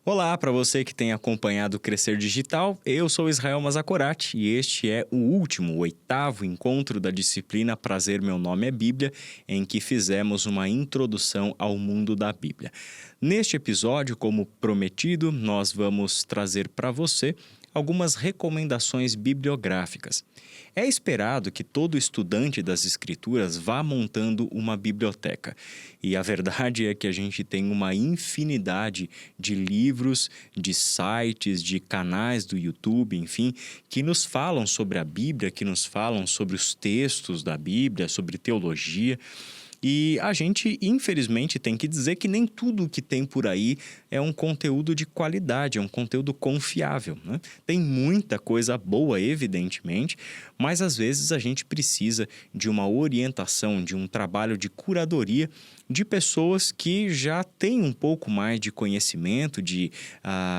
Olá, para você que tem acompanhado o Crescer Digital, eu sou Israel Mazakorati e este é o último, o oitavo encontro da disciplina Prazer Meu Nome é Bíblia, em que fizemos uma introdução ao mundo da Bíblia. Neste episódio, como prometido, nós vamos trazer para você algumas recomendações bibliográficas. É esperado que todo estudante das Escrituras vá montando uma biblioteca. E a verdade é que a gente tem uma infinidade de livros, de sites, de canais do YouTube, enfim, que nos falam sobre a Bíblia, que nos falam sobre os textos da Bíblia, sobre teologia. E a gente, infelizmente, tem que dizer que nem tudo que tem por aí é um conteúdo de qualidade, é um conteúdo confiável, né? Tem muita coisa boa, evidentemente, mas às vezes a gente precisa de uma orientação, de um trabalho de curadoria de pessoas que já têm um pouco mais de conhecimento, de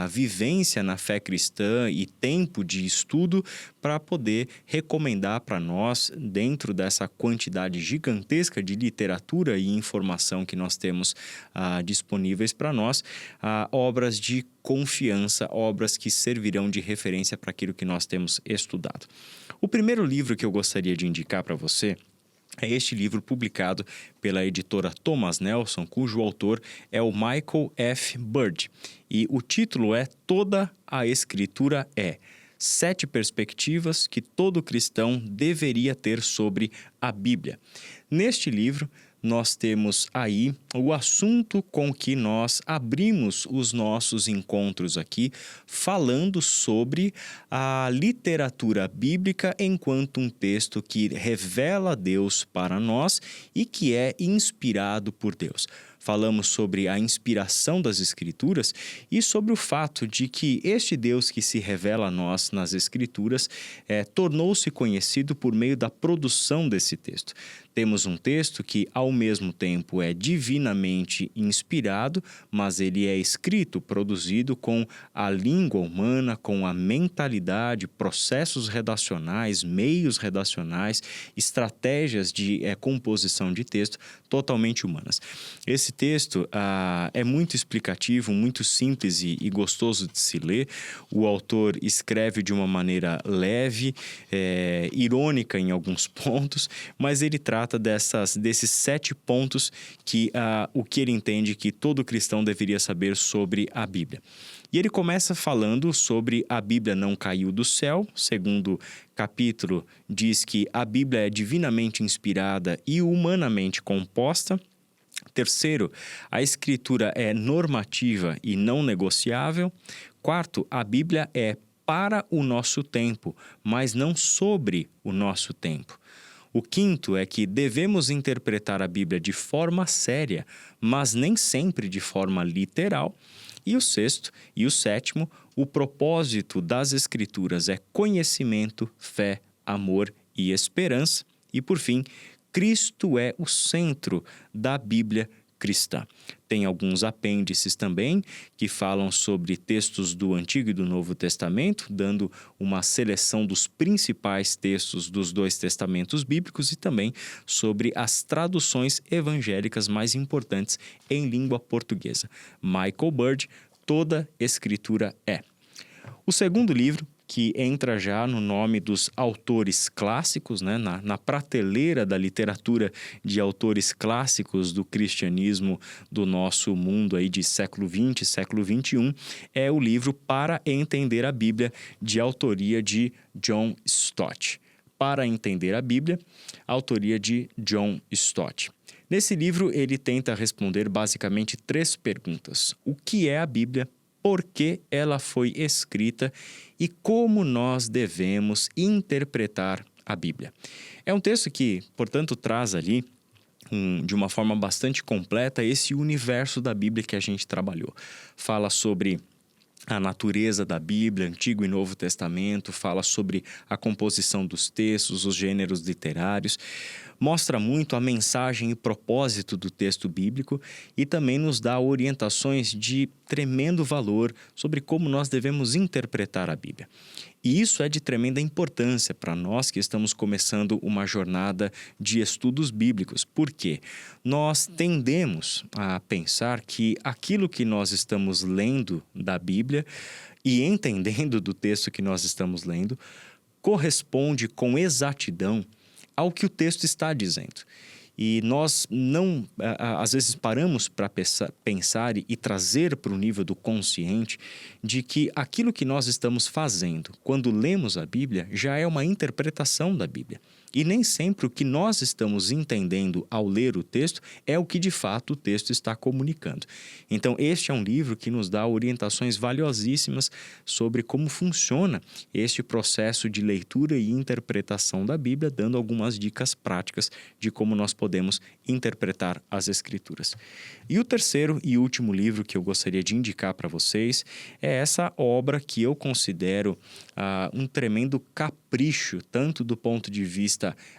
vivência na fé cristã e tempo de estudo para poder recomendar para nós, dentro dessa quantidade gigantesca de literatura e informação que nós temos disponíveis para nós, obras de confiança, obras que servirão de referência para aquilo que nós temos estudado. O primeiro livro que eu gostaria de indicar para você é este livro publicado pela editora Thomas Nelson, cujo autor é o Michael F. Bird. E o título é Toda a Escritura é 7 perspectivas que todo cristão deveria ter sobre a Bíblia. Neste livro, nós temos aí o assunto com que nós abrimos os nossos encontros aqui, falando sobre a literatura bíblica enquanto um texto que revela Deus para nós e que é inspirado por Deus. Falamos sobre a inspiração das Escrituras e sobre o fato de que este Deus que se revela a nós nas Escrituras tornou-se conhecido por meio da produção desse texto. Temos um texto que, ao mesmo tempo, é divinamente inspirado, mas ele é escrito, produzido com a língua humana, com a mentalidade, processos redacionais, meios redacionais, estratégias de composição de texto totalmente humanas. Esse texto é muito explicativo, muito simples e gostoso de se ler. O autor escreve de uma maneira leve, irônica em alguns pontos, mas ele trata desses 7 pontos que o que ele entende que todo cristão deveria saber sobre a Bíblia. E ele começa falando sobre a Bíblia não caiu do céu. Segundo capítulo diz que a Bíblia é divinamente inspirada e humanamente composta. Terceiro, a Escritura é normativa e não negociável. Quarto, a Bíblia é para o nosso tempo, mas não sobre o nosso tempo. O quinto é que devemos interpretar a Bíblia de forma séria, mas nem sempre de forma literal. E o sexto e o sétimo, o propósito das Escrituras é conhecimento, fé, amor e esperança. E por fim, Cristo é o centro da Bíblia cristã. Tem alguns apêndices também que falam sobre textos do Antigo e do Novo Testamento, dando uma seleção dos principais textos dos 2 testamentos bíblicos e também sobre as traduções evangélicas mais importantes em língua portuguesa. Michael Bird, Toda Escritura é. O segundo livro, que entra já no nome dos autores clássicos, né? na prateleira da literatura de autores clássicos do cristianismo do nosso mundo aí de século XX, século XXI, é o livro Para Entender a Bíblia, de autoria de John Stott. Para Entender a Bíblia, autoria de John Stott. Nesse livro, ele tenta responder basicamente 3 perguntas. O que é a Bíblia? Por que ela foi escrita e como nós devemos interpretar a Bíblia. É um texto que, portanto, traz ali, de uma forma bastante completa, esse universo da Bíblia que a gente trabalhou. Fala sobre a natureza da Bíblia, Antigo e Novo Testamento, fala sobre a composição dos textos, os gêneros literários, mostra muito a mensagem e propósito do texto bíblico e também nos dá orientações de tremendo valor sobre como nós devemos interpretar a Bíblia. E isso é de tremenda importância para nós que estamos começando uma jornada de estudos bíblicos. Por quê? Nós tendemos a pensar que aquilo que nós estamos lendo da Bíblia e entendendo do texto que nós estamos lendo corresponde com exatidão ao que o texto está dizendo. E nós não, às vezes, paramos para pensar e trazer para o nível do consciente de que aquilo que nós estamos fazendo quando lemos a Bíblia já é uma interpretação da Bíblia. E nem sempre o que nós estamos entendendo ao ler o texto é o que de fato o texto está comunicando. Então, este é um livro que nos dá orientações valiosíssimas sobre como funciona este processo de leitura e interpretação da Bíblia, dando algumas dicas práticas de como nós podemos interpretar as Escrituras. E o terceiro e último livro que eu gostaria de indicar para vocês é essa obra que eu considero um tremendo capricho, tanto do ponto de vista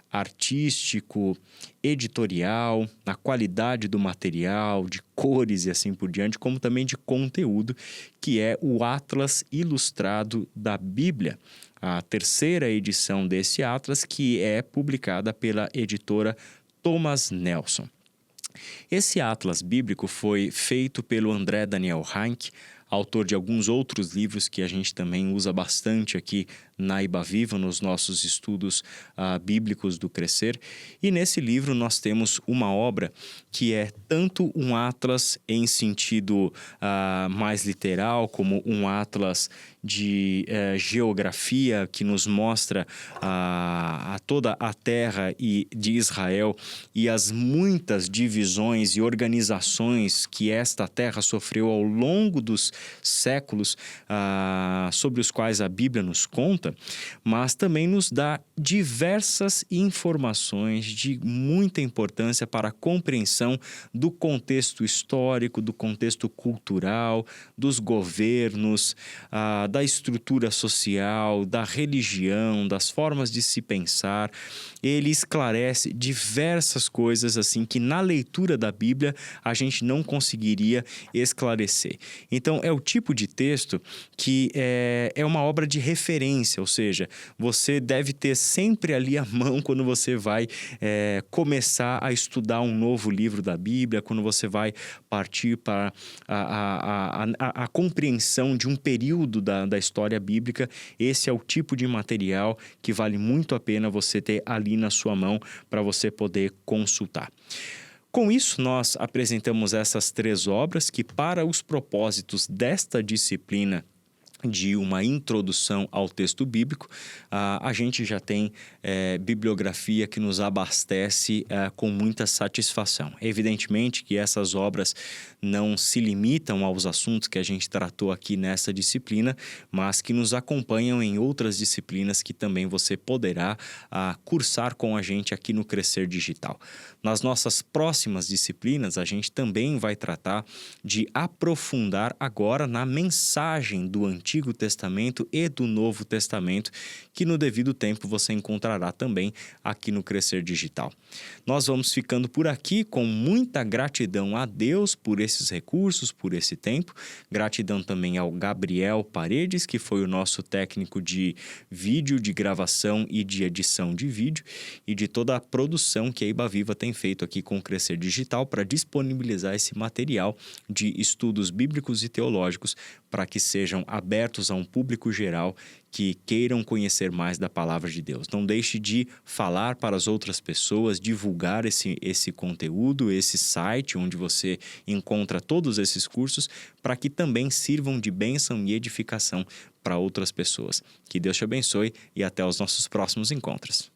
artístico, editorial, na qualidade do material, de cores e assim por diante, como também de conteúdo, que é o Atlas Ilustrado da Bíblia, a terceira edição desse Atlas, que é publicada pela editora Thomas Nelson. Esse Atlas bíblico foi feito pelo André Daniel Heinck, autor de alguns outros livros que a gente também usa bastante aqui na Ibaviva, nos nossos estudos bíblicos do Crescer. E nesse livro nós temos uma obra que é tanto um atlas em sentido mais literal, como um atlas de geografia que nos mostra toda a terra de Israel e as muitas divisões e organizações que esta terra sofreu ao longo dos séculos, sobre os quais a Bíblia nos conta, mas também nos dá diversas informações de muita importância para a compreensão do contexto histórico, do contexto cultural, dos governos, da estrutura social, da religião, das formas de se pensar. Ele esclarece diversas coisas assim que na leitura da Bíblia a gente não conseguiria esclarecer. Então é o tipo de texto que é uma obra de referência, ou seja, você deve ter sempre ali à mão quando você vai começar a estudar um novo livro da Bíblia, quando você vai partir para a compreensão de um período da história bíblica. Esse é o tipo de material que vale muito a pena você ter ali na sua mão para você poder consultar. Com isso, nós apresentamos essas 3 obras que, para os propósitos desta disciplina de uma introdução ao texto bíblico, a gente já tem bibliografia que nos abastece com muita satisfação. Evidentemente que essas obras não se limitam aos assuntos que a gente tratou aqui nessa disciplina, mas que nos acompanham em outras disciplinas que também você poderá cursar com a gente aqui no Crescer Digital. Nas nossas próximas disciplinas, a gente também vai tratar de aprofundar agora na mensagem do Antigo Testamento e do Novo Testamento, que no devido tempo você encontrará também aqui no Crescer Digital. Nós vamos ficando por aqui com muita gratidão a Deus por esses recursos, por esse tempo. Gratidão também ao Gabriel Paredes, que foi o nosso técnico de vídeo, de gravação e de edição de vídeo, e de toda a produção que a Ibaviva tem feito aqui com o Crescer Digital para disponibilizar esse material de estudos bíblicos e teológicos para que sejam abertos a um público geral que queiram conhecer mais da palavra de Deus. Não deixe de falar para as outras pessoas, divulgar esse conteúdo, esse site onde você encontra todos esses cursos, para que também sirvam de bênção e edificação para outras pessoas. Que Deus te abençoe e até os nossos próximos encontros.